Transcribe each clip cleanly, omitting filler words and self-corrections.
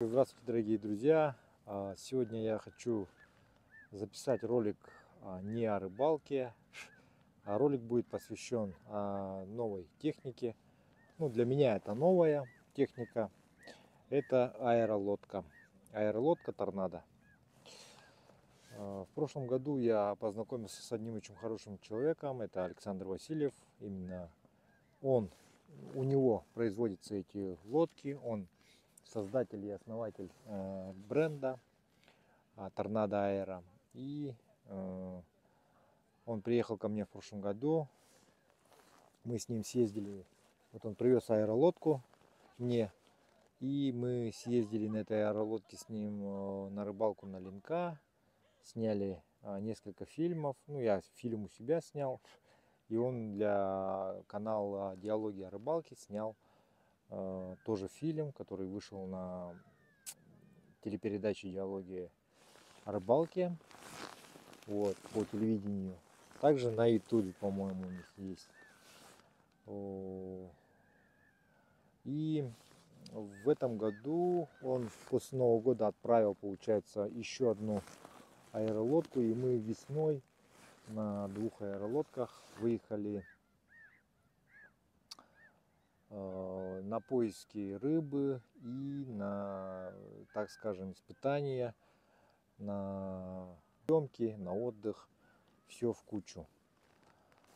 Здравствуйте, дорогие друзья! Сегодня я хочу записать ролик не о рыбалке, а ролик будет посвящен новой технике. Ну, для меня это новая техника. Это аэролодка. Аэролодка Торнадо. В прошлом году я познакомился с одним очень хорошим человеком. Это Александр Васильев. Именно у него производятся эти лодки. Он создатель и основатель бренда Торнадо Аэро. И он приехал ко мне в прошлом году. Мы с ним съездили. Вот он привез аэролодку мне. И мы съездили на этой аэролодке с ним на рыбалку на Ленка. Сняли несколько фильмов. Ну, я фильм у себя снял. И он для канала Диалоги о рыбалке снял тоже фильм, который вышел на телепередаче Диалоги о рыбалке. Вот, по телевидению. Также на ютубе, по-моему, у них есть. И в этом году он после Нового года отправил, получается, еще одну аэролодку. И мы весной на двух аэролодках выехали на поиски рыбы и на, так скажем, испытания, на съемки, на отдых. Все в кучу.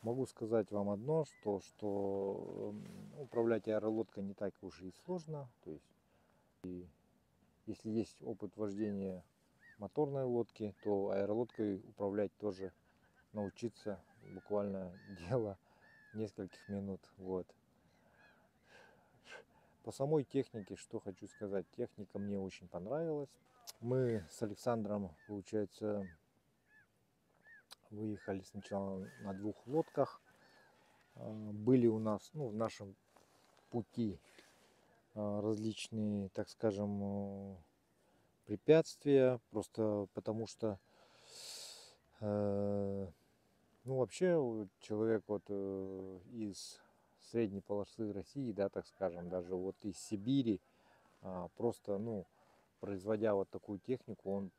Могу сказать вам одно, что управлять аэролодкой не так уж и сложно. То есть, если есть опыт вождения моторной лодки, то аэролодкой управлять тоже научиться буквально дело нескольких минут. Вот. По самой технике, что хочу сказать, техника мне очень понравилась. Мы с Александром, получается, выехали сначала на двух лодках. Были у нас, ну, в нашем пути различные, так скажем, препятствия, просто потому что, ну, вообще человек вот из средней полосы России, да, так скажем, даже вот из Сибири, просто, ну, производя вот такую технику, он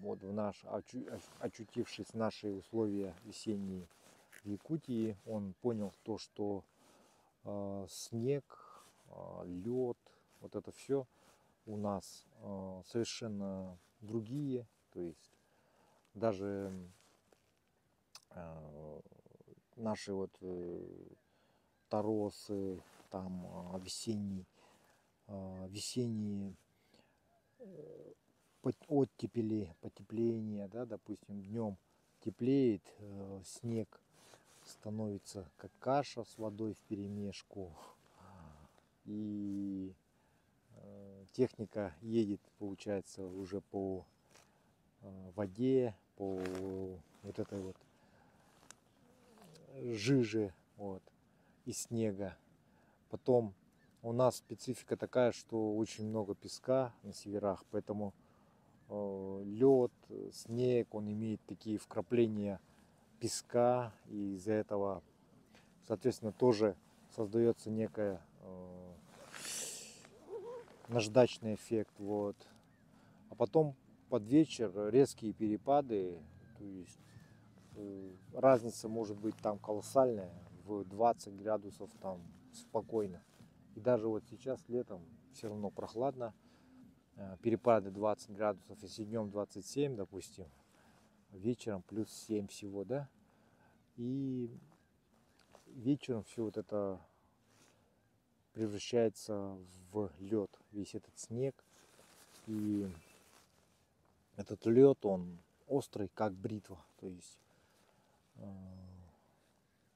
вот очутившись в наши условия весенние в Якутии, он понял то, что снег, лед, вот это все у нас совершенно другие. То есть даже наши вот торосы, там весенние оттепели, потепление, да, допустим, днем теплеет, снег становится как каша с водой вперемешку. И техника едет, получается, уже по воде, по вот этой вот жиже, вот, из снега. Потом у нас специфика такая, что очень много песка на северах, поэтому лед, снег, он имеет такие вкрапления песка, и из-за этого, соответственно, тоже создается некая наждачный эффект, вот. А потом под вечер резкие перепады, то есть разница может быть там колоссальная, в 20 градусов там спокойно. И даже вот сейчас летом все равно прохладно, перепады 20 градусов, если днем 27, допустим, вечером плюс 7 всего, да. И вечером все вот это превращается в лед, весь этот снег. И этот лед, он острый, как бритва. То есть,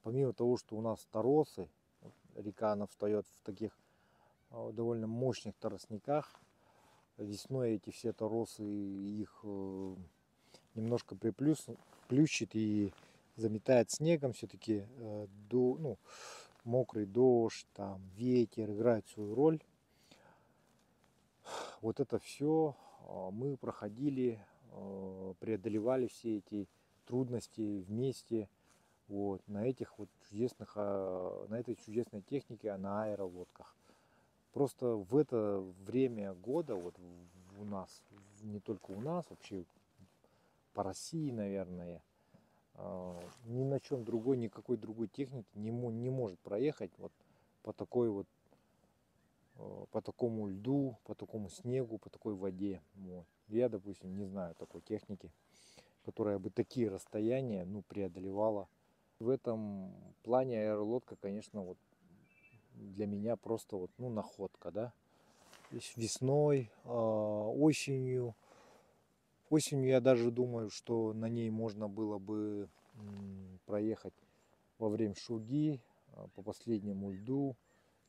помимо того, что у нас торосы, река она встает в таких довольно мощных торосниках, весной эти все торосы, их немножко плющит и заметает снегом. Все-таки ну, мокрый дождь, там, ветер играют свою роль. Вот это все мы проходили, преодолевали все эти трудности вместе, вот, на этих вот чудесных, на этой чудесной технике, на аэролодках. Просто в это время года, вот у нас, не только у нас, вообще по России, наверное, ни на чем другой, никакой другой техники не может проехать вот по такой вот, по такому льду, по такому снегу, по такой воде. Вот. Я, допустим, не знаю такой техники, которая бы такие расстояния, ну, преодолевала. В этом плане аэролодка, конечно, вот для меня просто вот, ну, находка, да. То есть весной, осенью. Осенью я даже думаю, что на ней можно было бы проехать во время шуги по последнему льду,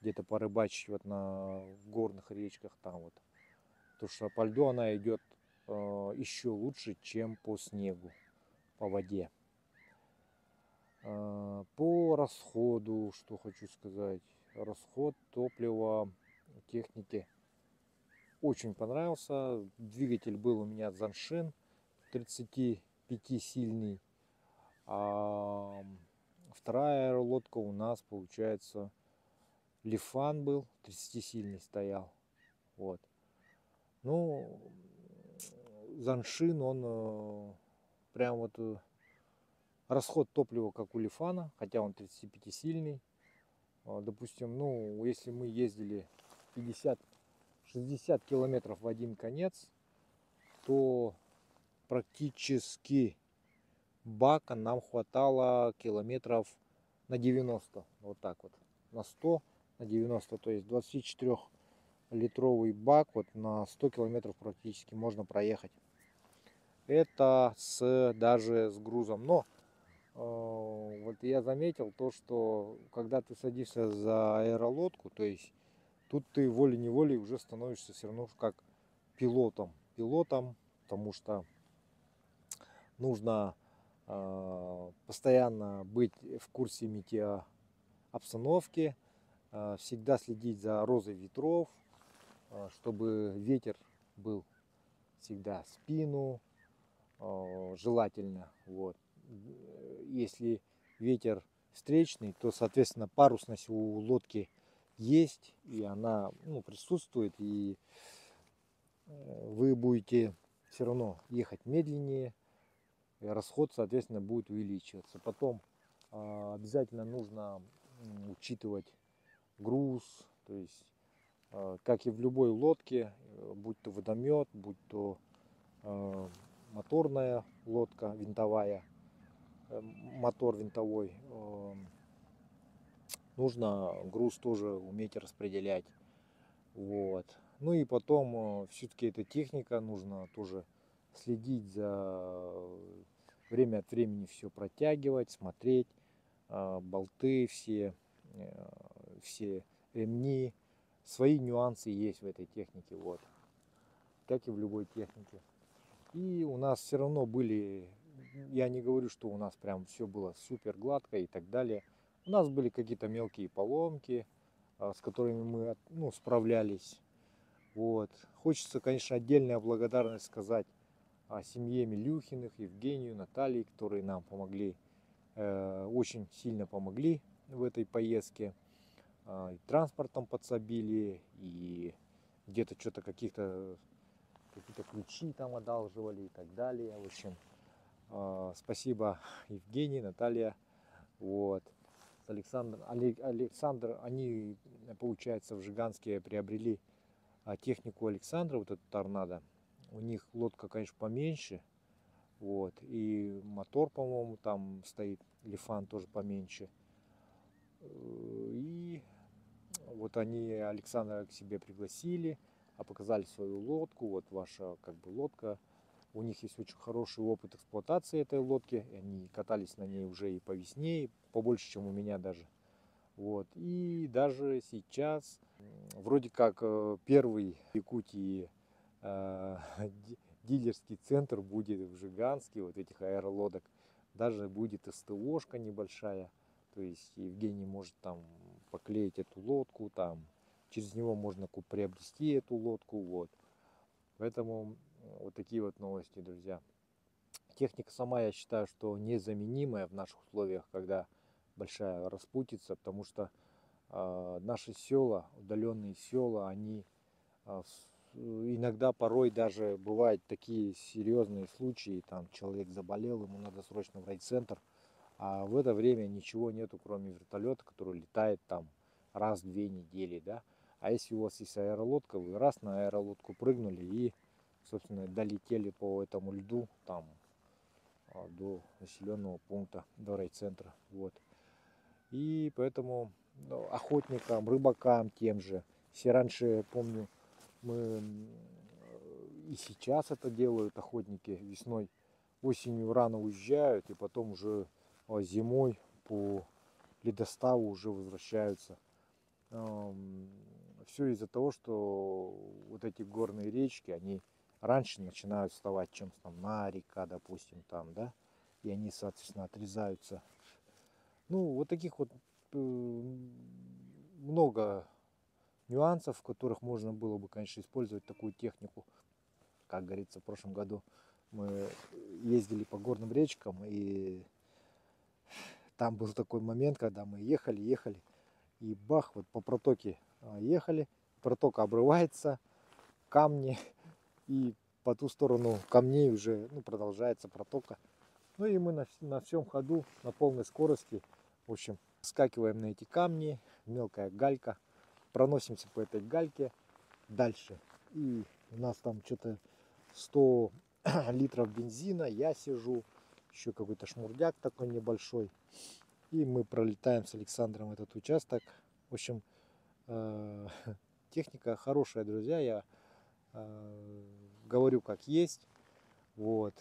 где-то порыбачить вот на горных речках там вот. Потому что по льду она идет еще лучше, чем по снегу, по воде. По расходу, что хочу сказать. Расход топлива техники очень понравился. Двигатель был у меня Заншин 35-сильный. А вторая аэролодка у нас, получается, Лифан был, 30-сильный стоял. Вот. Ну, Заншин, он прям вот расход топлива как у Лифана, хотя он 35-сильный. Допустим, ну, если мы ездили 50-60 километров в один конец, то практически бака нам хватало километров на 90. Вот так вот. На 100, на 90. То есть 24-литровый бак вот на 100 километров практически можно проехать. Это даже с грузом. Но вот я заметил то, что когда ты садишься за аэролодку, то есть тут ты волей-неволей уже становишься все равно как пилотом. Пилотом, потому что нужно постоянно быть в курсе метеообстановки, всегда следить за розой ветров, чтобы ветер был всегда в спину, желательно. Вот. Если ветер встречный, то, соответственно, парусность у лодки есть, и она, ну, присутствует, и вы будете все равно ехать медленнее, и расход, соответственно, будет увеличиваться. Потом обязательно нужно учитывать груз, то есть, как и в любой лодке, будь то водомет, будь то моторная лодка, винтовая, мотор винтовой, нужно груз тоже уметь распределять. Вот. Ну и потом все-таки эта техника, нужно тоже следить за время от времени, все протягивать, смотреть, болты все ремни. Свои нюансы есть в этой технике, вот, как и в любой технике. И у нас все равно были, я не говорю, что у нас прям все было супер гладко и так далее. У нас были какие-то мелкие поломки, с которыми мы, ну, справлялись. Вот. Хочется, конечно, отдельная благодарность сказать о семье Милюхиных, Евгению, Наталье, которые нам помогли, очень сильно помогли в этой поездке. И транспортом подсобили, и где-то что-то какие-то ключи там одалживали и так далее. В общем, спасибо Евгений, Наталья. Вот. Александр, они, получается, в Жиганске приобрели технику Александра, вот эту торнадо. У них лодка, конечно, поменьше. Вот. И мотор, по-моему, там стоит. Лифан тоже поменьше. И вот они Александра к себе пригласили, показали свою лодку. Вот ваша как бы лодка. У них есть очень хороший опыт эксплуатации этой лодки. Они катались на ней уже и по весне, и побольше, чем у меня даже. Вот. И даже сейчас вроде как первый в Якутии дилерский центр будет в Жиганске, вот этих аэролодок. Даже будет СТОшка небольшая. То есть Евгений может там поклеить эту лодку, там через него можно приобрести эту лодку. Вот. Поэтому вот такие вот новости, друзья. Техника сама, я считаю, что незаменимая в наших условиях, когда большая распутица, потому что наши села, удаленные села, они иногда порой даже бывают такие серьезные случаи, там человек заболел, ему надо срочно в райцентр, а в это время ничего нету, кроме вертолета, который летает там раз в 2 недели, да. А если у вас есть аэролодка, вы раз на аэролодку прыгнули и, собственно, долетели по этому льду там до населенного пункта, до райцентра, вот. И поэтому охотникам, рыбакам тем же, все раньше, помню, мы и сейчас это делают охотники весной, осенью рано уезжают и потом уже зимой по ледоставу уже возвращаются. Все из-за того, что вот эти горные речки, они раньше начинают вставать, чем основная река, допустим, там, да, и они, соответственно, отрезаются. Ну, вот таких вот много нюансов, в которых можно было бы, конечно, использовать такую технику. Как говорится, в прошлом году мы ездили по горным речкам, и там был такой момент, когда мы ехали, и бах, вот по протоке ехали, протока обрывается, камни, и по ту сторону камней уже продолжается протока. Ну и мы на всем ходу, на полной скорости, в общем, скакиваем на эти камни, мелкая галька, проносимся по этой гальке дальше. И у нас там что-то 100 литров бензина, я сижу, еще какой-то шмурдяк такой небольшой. И мы пролетаем с Александром этот участок. В общем, техника хорошая, друзья, я говорю как есть. Вот.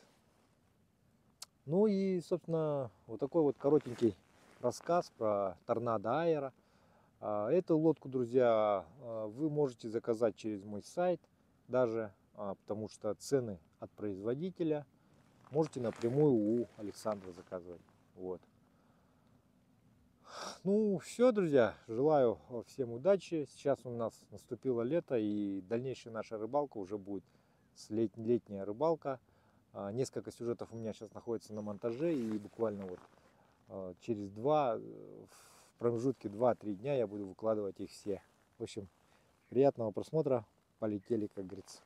Ну и, собственно, вот такой вот коротенький рассказ про торнадо Аэро. Эту лодку, друзья, вы можете заказать через мой сайт даже, потому что цены от производителя можете напрямую у Александра заказывать. Вот. Ну, все, друзья, желаю всем удачи. Сейчас у нас наступило лето, и дальнейшая наша рыбалка уже будет летняя рыбалка. Несколько сюжетов у меня сейчас находится на монтаже, и буквально вот через в промежутке 2-3 дня я буду выкладывать их все. В общем, приятного просмотра. Полетели, как говорится.